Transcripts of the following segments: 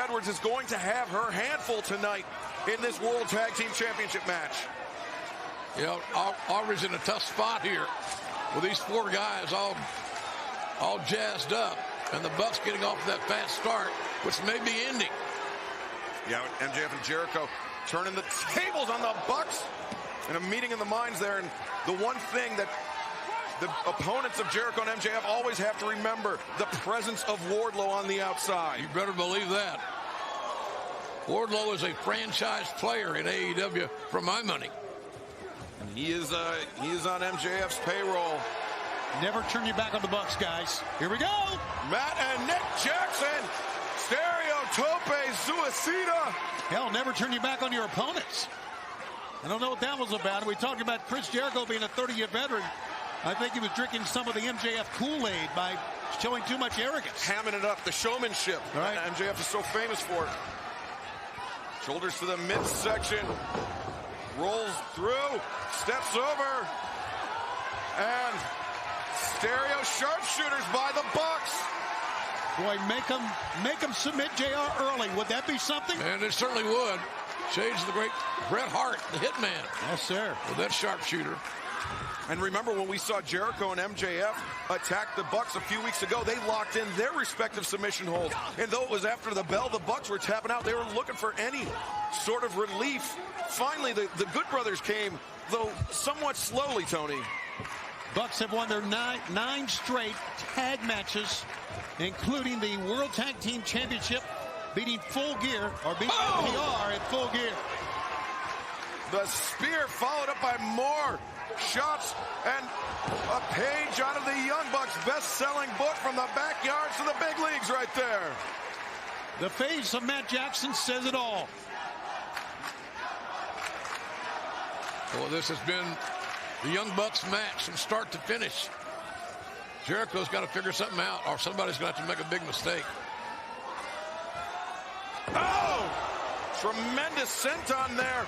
Edwards is going to have her handful tonight in this World Tag Team Championship match. You know, Aubrey's in a tough spot here with these four guys all jazzed up, and the Bucks getting off that fast start, which may be ending. Yeah, MJF and Jericho turning the tables on the Bucks, and a meeting in the minds there. And the one thing that the opponents of Jericho and MJF always have to remember, the presence of Wardlow on the outside. You better believe that. Wardlow is a franchise player in AEW for my money. And he is on MJF's payroll. Never turn your back on the Bucks, guys. Here we go. Matt and Nick Jackson. Stereotope Suicida. Hell, never turn your back on your opponents. I don't know what that was about. We talked about Chris Jericho being a 30-year veteran. I think he was drinking some of the MJF Kool-Aid by showing too much arrogance. Hamming it up, the showmanship. Right. MJF is so famous for it. Shoulders to the midsection. Rolls through. Steps over. And stereo sharpshooters by the Bucks. Boy, make them submit JR early. Would that be something? And it certainly would. Shades of the great Bret Hart, the Hitman. Yes, sir. With that sharpshooter. And remember when we saw Jericho and MJF attack the Bucks a few weeks ago, they locked in their respective submission holds. And though it was after the bell, the Bucks were tapping out. They were looking for any sort of relief. Finally, the Good Brothers came, though somewhat slowly, Tony. Bucks have won their nine straight tag matches, including the World Tag Team Championship, beating Full Gear, or beating FTR at Full Gear. The spear followed up by more shots, and a page out of the Young Bucks best-selling book from the backyards to the big leagues right there. The face of Matt Jackson says it all. Well, this has been the Young Bucks match from start to finish. Jericho's got to figure something out, or somebody's going to have to make a big mistake. Oh! Tremendous senton there.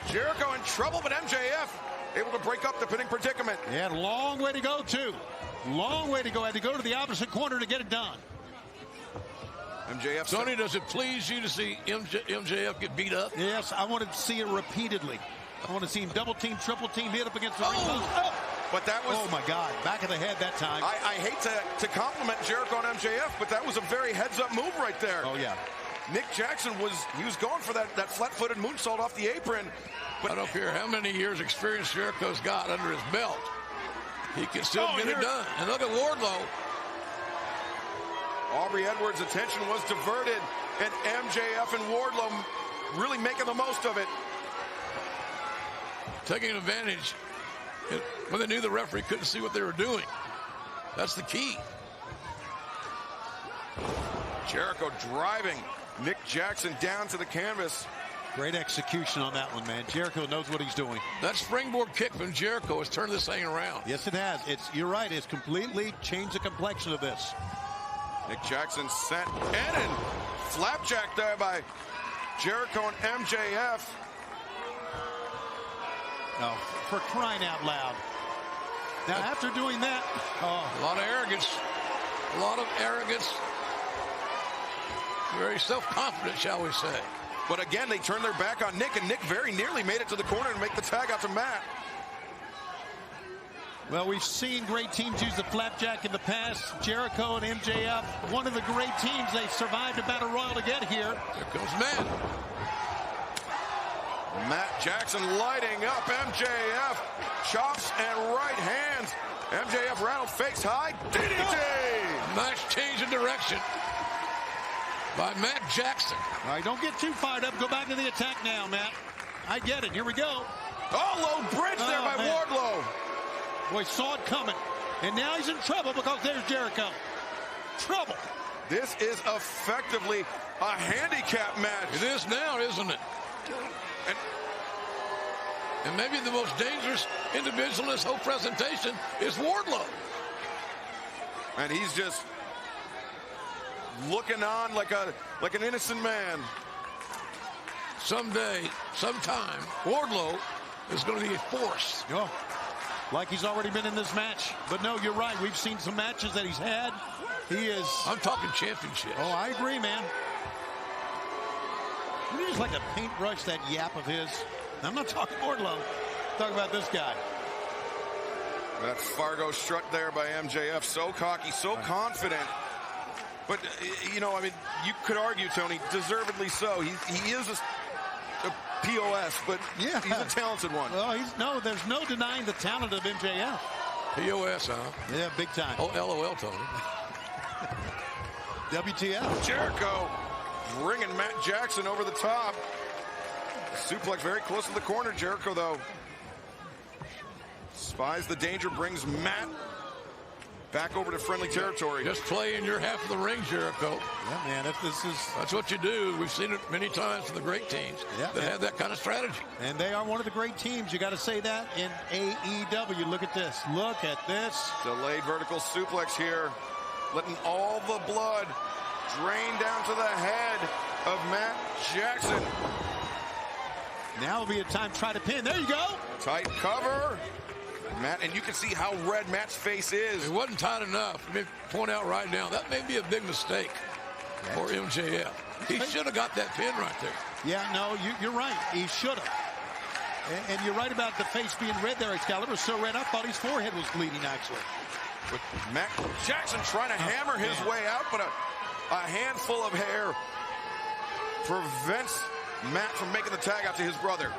Jericho in trouble, but MJF able to break up the pinning predicament. Yeah, long way to go, too. Long way to go. Had to go to the opposite corner to get it done. MJF. Tony, does it please you to see MJF get beat up? Yes, I wanted to see it repeatedly. I want to see him double team, triple team, hit up against the ring post. Oh! But that was... Oh, my God. Back of the head that time. I hate to compliment Jericho and MJF, but that was a very heads-up move right there. Oh, yeah. Nick Jackson was going for that flat-footed moonsault off the apron. But I don't care how many years experience Jericho's got under his belt. He can still get it done. And look at Wardlow. Aubrey Edwards' attention was diverted, and MJF and Wardlow really making the most of it. Taking advantage when they knew the referee couldn't see what they were doing. That's the key. Jericho driving Nick Jackson down to the canvas. Great execution on that one, man. Jericho knows what he's doing. That springboard kick from Jericho has turned this thing around. Yes, it has. You're right. It's completely changed the complexion of this. Nick Jackson sent in and flapjack there by Jericho and MJF. Oh, for crying out loud. Now, after doing that, a lot of arrogance. A lot of arrogance. Very self-confident, shall we say. But again, they turned their back on Nick, and Nick very nearly made it to the corner and make the tag out to Matt. Well, we've seen great teams use the flapjack in the past. Jericho and MJF, one of the great teams. They survived a battle royal to get here. Here comes Matt. Matt Jackson lighting up MJF. Chops and right hands. MJF rattled face high. DDT! Nice change of direction by Matt Jackson. All right, don't get too fired up. Go back to the attack now, Matt. I get it. Here we go. Oh, low bridge there by Wardlow. Boy, saw it coming. And now he's in trouble because there's Jericho. Trouble. This is effectively a handicap match. It is now, isn't it? And maybe the most dangerous individual in this whole presentation is Wardlow. And he's just looking on like an innocent man. Someday, sometime, Wardlow is going to be a force. Oh, like he's already been in this match. But no, you're right. We've seen some matches that he's had. He is... I'm talking championships. Oh, I agree, man. Would you just like to paintbrush that yap of his? I'm not talking Wardlow. I'm talking about this guy. That Fargo strut there by MJF. So cocky, so confident. But, you know, I mean, you could argue, Tony, deservedly so. He is a POS, but yeah, he's a talented one. Well, there's no denying the talent of MJF. POS, huh? Yeah, big time. Oh, LOL, Tony. WTF. Jericho bringing Matt Jackson over the top. Suplex very close to the corner. Jericho, though, spies the danger, brings Matt back over to friendly territory. Just play in your half of the ring, Jericho. Yeah, man, that's what you do. We've seen it many times from the great teams that have that kind of strategy. And they are one of the great teams. You got to say that in AEW. Look at this. Look at this. Delayed vertical suplex here, letting all the blood drain down to the head of Matt Jackson. Now will be a time to try to pin. There you go. Tight cover. Matt, and you can see how red Matt's face is. It wasn't tight enough. Let me point out right now, that may be a big mistake for MJF. He should have got that pin right there. Yeah, no, you're right. He should have. And you're right about the face being red there, Excalibur. So red, I thought his forehead was bleeding, actually. With Matt Jackson trying to hammer his way out, but a handful of hair prevents Matt from making the tag out to his brother.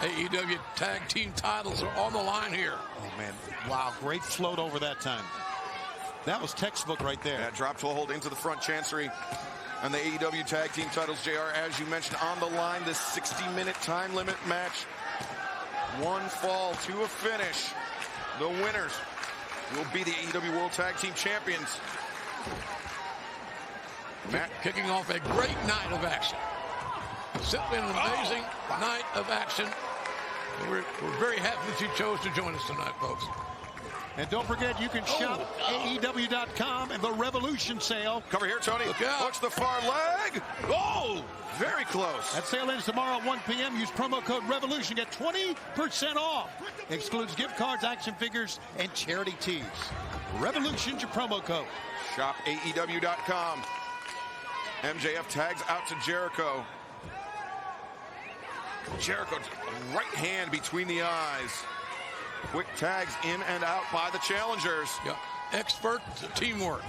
AEW tag team titles are on the line here. Oh, man. Wow, great float over that time. That was textbook right there. That drop toe hold into the front chancery. And the AEW tag team titles, JR, as you mentioned, on the line. This 60-minute time limit match. One fall to a finish. The winners will be the AEW World Tag Team Champions. Matt kicking off a great night of action. Simply an amazing night of action. And we're very happy that you chose to join us tonight, folks. And don't forget, you can shop AEW.com and the Revolution sale. Cover here, Tony. Look out. Watch the far leg. Oh, very close. That sale ends tomorrow at 1 p.m. Use promo code REVOLUTION. Get 20% off. Excludes gift cards, action figures, and charity tees. Revolution's your promo code. Shop AEW.com. MJF tags out to Jericho. Jericho's right hand between the eyes. Quick tags in and out by the challengers. Yeah. Expert teamwork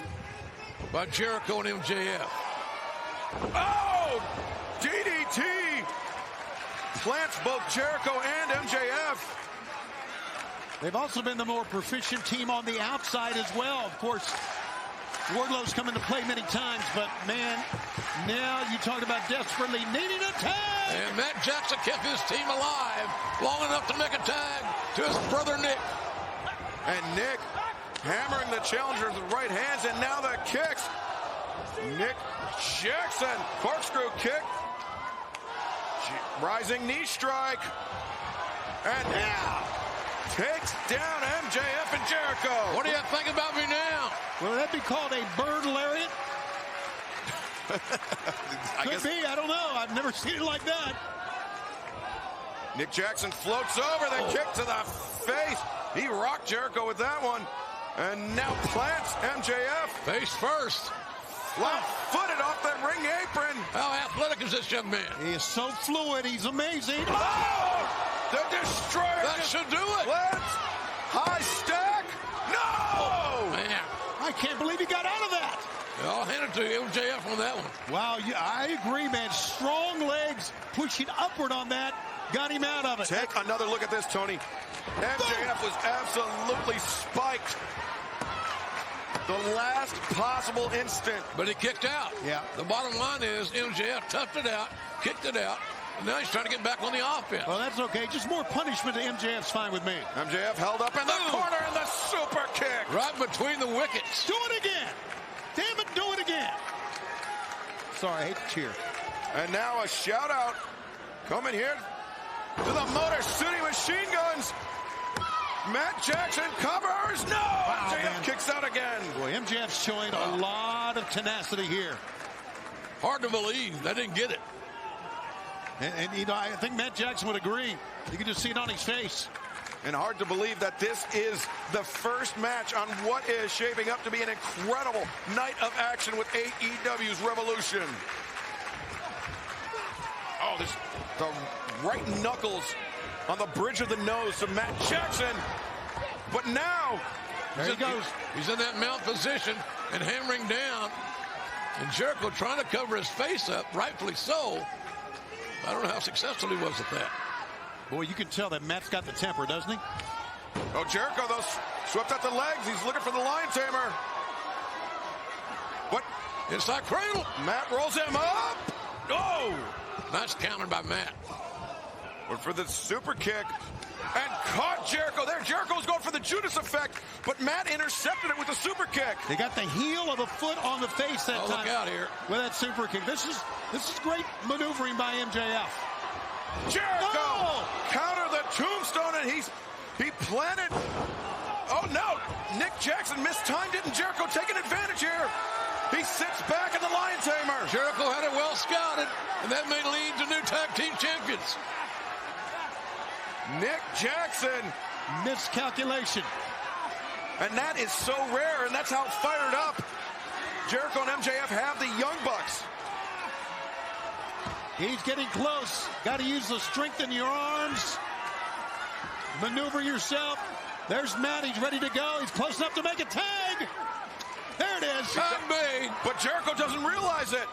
by Jericho and MJF. Oh! DDT! Plants both Jericho and MJF. They've also been the more proficient team on the outside as well. Of course, Wardlow's come into play many times, but man, now you talk about desperately needing a tag. And Matt Jackson kept his team alive long enough to make a tag to his brother Nick. And Nick hammering the challengers with right hands, and now the kicks. Nick Jackson, corkscrew kick. Rising knee strike. And now takes down MJF and Jericho. What do you think about me now? Will that be called a bird lariat? Could be, I don't know. I've never seen it like that. Nick Jackson floats over, the kick to the face. He rocked Jericho with that one. And now plants MJF. Face first. Flat-footed off that ring apron. How athletic is this young man? He is so fluid. He's amazing. Oh! The Destroyer. That should do it. Let's high stack. No! Oh, man. I can't believe he got out of that. I'll hand it to MJF on that one. Wow, yeah, I agree, man. Strong legs pushing upward on that. Got him out of it. Take another look at this, Tony. MJF was absolutely spiked. The last possible instant. But he kicked out. Yeah. The bottom line is MJF toughed it out, kicked it out, and now he's trying to get back on the offense. Well, that's okay. Just more punishment to MJF's fine with me. MJF held up in the corner and the super kick. Right between the wickets. Do it again. Damn it, do it again. Sorry, I hate to cheer. And now a shout out coming here to the Motor City Machine Guns. Matt Jackson covers. No! Wow, MJF man. kicks out again. Boy, MJF's showing a lot of tenacity here. Hard to believe they didn't get it. And you know, I think Matt Jackson would agree. You can just see it on his face. And hard to believe that this is the first match on what is shaping up to be an incredible night of action with AEW's Revolution. Oh, the right knuckles on the bridge of the nose to Matt Jackson. But now, there he goes. He's in that mount position and hammering down. And Jericho trying to cover his face up, rightfully so. I don't know how successful he was at that. Boy, you can tell that Matt's got the temper, doesn't he? Oh, Jericho, though, swept out the legs. He's looking for the lion tamer. What? Inside cradle. Matt rolls him up. Oh! Nice counter by Matt. Went for the super kick and caught Jericho there. Jericho's going for the Judas effect, but Matt intercepted it with the super kick. They got the heel of the foot on the face that time. Look out here. With that super kick. This is great maneuvering by MJF. Jericho counter the tombstone, and he planted. Oh no, Nick Jackson mistimed it, and Jericho taking advantage here. He sits back in the lion tamer. Jericho had it well scouted, and that may lead to new tag team champions. Nick Jackson. Miscalculation. And that is so rare, and that's how fired up Jericho and MJF have the Young Bucks. He's getting close. Got to use the strength in your arms. Maneuver yourself. There's Matt. He's ready to go. He's close enough to make a tag. There it is. Tag made. But Jericho doesn't realize it.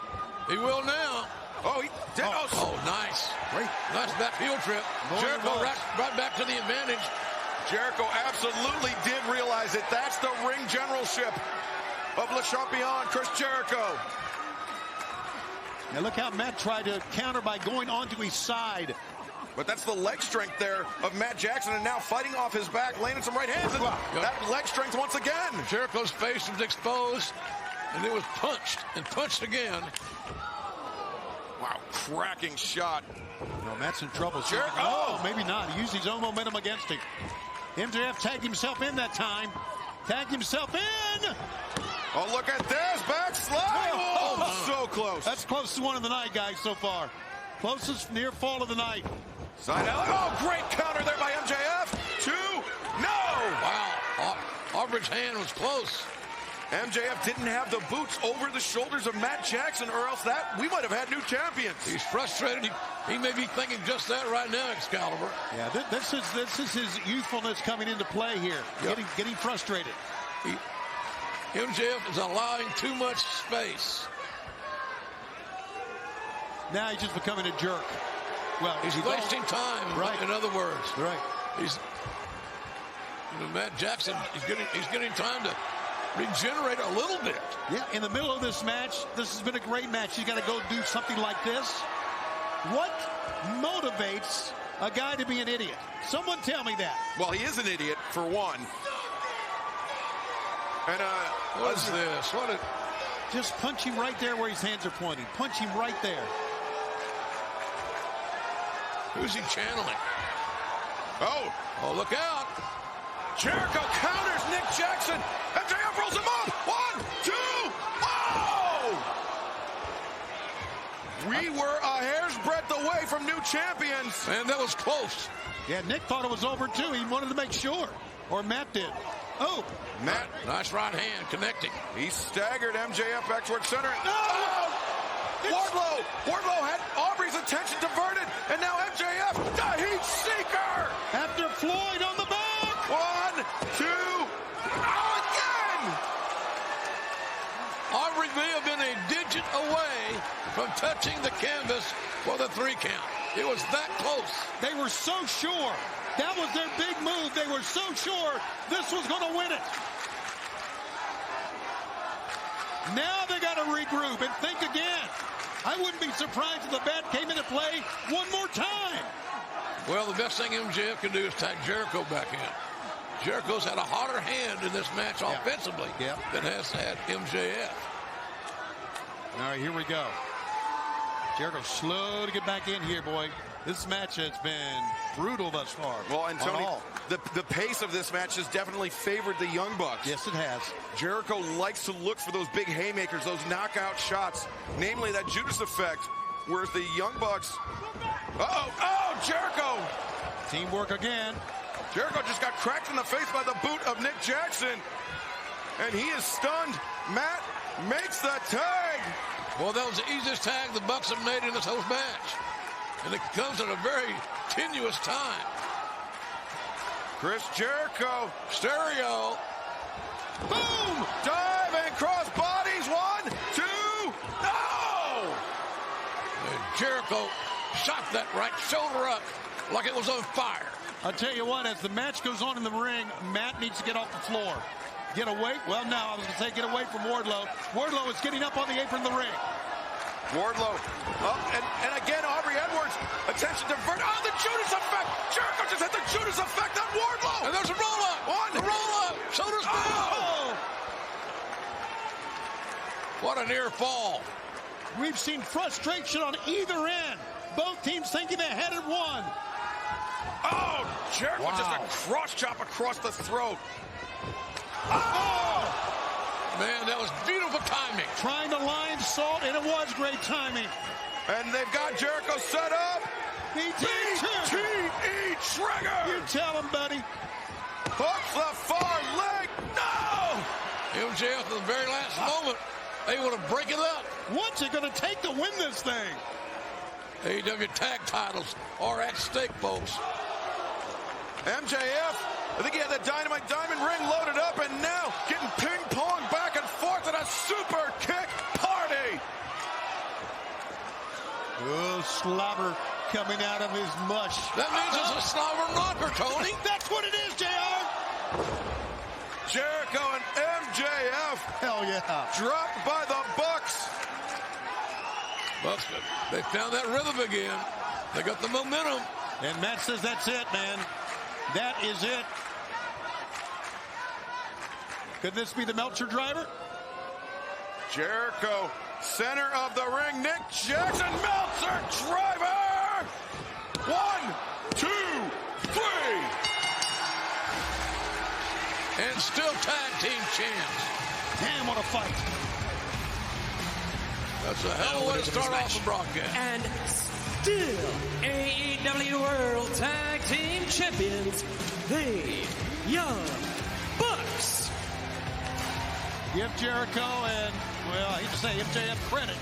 He will now. Oh, he did. Oh, nice. Great. Nice back heel trip. Jericho right back to the advantage. Jericho absolutely did realize it. That's the ring generalship of Le Champion, Chris Jericho. Now look how Matt tried to counter by going onto his side. But that's the leg strength there of Matt Jackson, and now fighting off his back, landing some right hands. And that leg strength once again. Jericho's face was exposed, and it was punched and punched again. Wow, cracking shot. No, Matt's in trouble. Jericho. Oh, maybe not. He used his own momentum against him. MJF tagged himself in that time. Tagged himself in. Oh, look at this. Backslide. Oh, so close. That's close to one of the night, guys, so far. Closest near fall of the night. Side out. Oh, great counter there by MJF. 2. No. Wow. Aubrey's hand was close. MJF didn't have the boots over the shoulders of Matt Jackson, or else we might have had new champions. He's frustrated. He may be thinking just that right now, Excalibur. Yeah, this is his youthfulness coming into play here. Yep. Getting frustrated. MJF is allowing too much space. Now he's just becoming a jerk. Well, he's wasting time. Right. In other words, right. Matt Jackson. He's getting time to regenerate a little bit. Yeah, in the middle of this match, this has been a great match. He's got to go do something like this. What motivates a guy to be an idiot? Someone tell me that. Well, he is an idiot, for one. And what is this? Just punch him right there where his hands are pointing. Punch him right there. Who's he channeling? Oh, look out. Jericho counters Nick Jackson. MJF rolls him up. 1, 2. Oh! We were a hair's breadth away from new champions. Man, that was close. Yeah, Nick thought it was over too. He wanted to make sure. Or Matt did. Oh! Matt. Nice right hand connecting. He staggered MJF back towards center. No! Wardlow had Aubrey's attention diverted, and now MJF, the heat seeker! After Floyd on the back! 1, 2, again! Aubrey may have been a digit away from touching the canvas for the 3 count. It was that close. They were so sure. That was their big move. They were so sure this was going to win it. Now they got to regroup and think again. I wouldn't be surprised if the bat came into play one more time. Well, the best thing MJF can do is tag Jericho back in. Jericho's had a hotter hand in this match offensively than has had MJF. All right, here we go. Jericho slow to get back in here, boy. This match has been brutal thus far. Well, and Tony, the pace of this match has definitely favored the Young Bucks. Yes, it has. Jericho likes to look for those big haymakers, those knockout shots, namely that Judas effect, whereas the Young Bucks... Oh, Jericho! Teamwork again. Jericho just got cracked in the face by the boot of Nick Jackson. And he is stunned. Matt makes the tag. Well, that was the easiest tag the Bucks have made in this whole match. And it comes at a very tenuous time. Chris Jericho. Stereo. Boom! Dive and cross bodies. 1, 2. No! And Jericho shot that right shoulder up like it was on fire. I'll tell you what, as the match goes on in the ring, Matt needs to get off the floor. Get away. Well, no, I was going to say get away from Wardlow. Wardlow is getting up on the apron of the ring. Wardlow up, and again, Aubrey Edwards. Attention divert. Oh, the Judas effect. Jericho just hit the Judas effect on Wardlow. And there's a roll-up. One. A roll-up. Shoulders down. Oh. What a near fall. We've seen frustration on either end. Both teams thinking they had it won. Oh, Jericho just a cross chop across the throat. Oh! Man, that was beautiful timing. Trying to line salt, and it was great timing. And they've got Jericho set up. BTE trigger. You tell him, buddy. Hooks the far leg. No! MJF at the very last moment able to break it up. What's it going to take to win this thing? AEW tag titles are at stake, folks. MJF, I think he had the Dynamite Diamond ring loaded up, and now getting ping-ponged back and forth in a super kick party. Oh, slobber coming out of his mush. That means it's a slobber knocker, Tony. That's what it is, JR. Jericho and MJF. Hell yeah. Dropped by the Bucks. Bucks, they found that rhythm again. They got the momentum. And Matt says that's it, man. That is it. Could this be the Meltzer driver? Jericho, center of the ring. Nick Jackson, Meltzer driver. 1, 2, 3. And still tag team champs. Damn, what a fight. That's a hell of a way to start off the broadcast. And still AEW World Tag Team Champions, the Young Bucks. Give Jericho and, well, I hate to say MJF credit.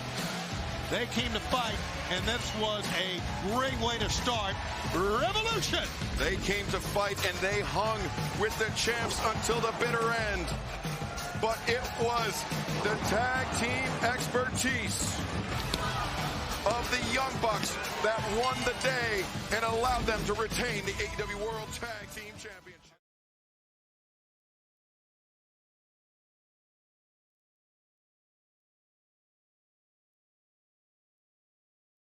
They came to fight, and this was a great way to start Revolution. They came to fight, and they hung with the champs until the bitter end. But it was the tag team expertise of the Young Bucks that won the day and allowed them to retain the AEW World Tag Team Championship.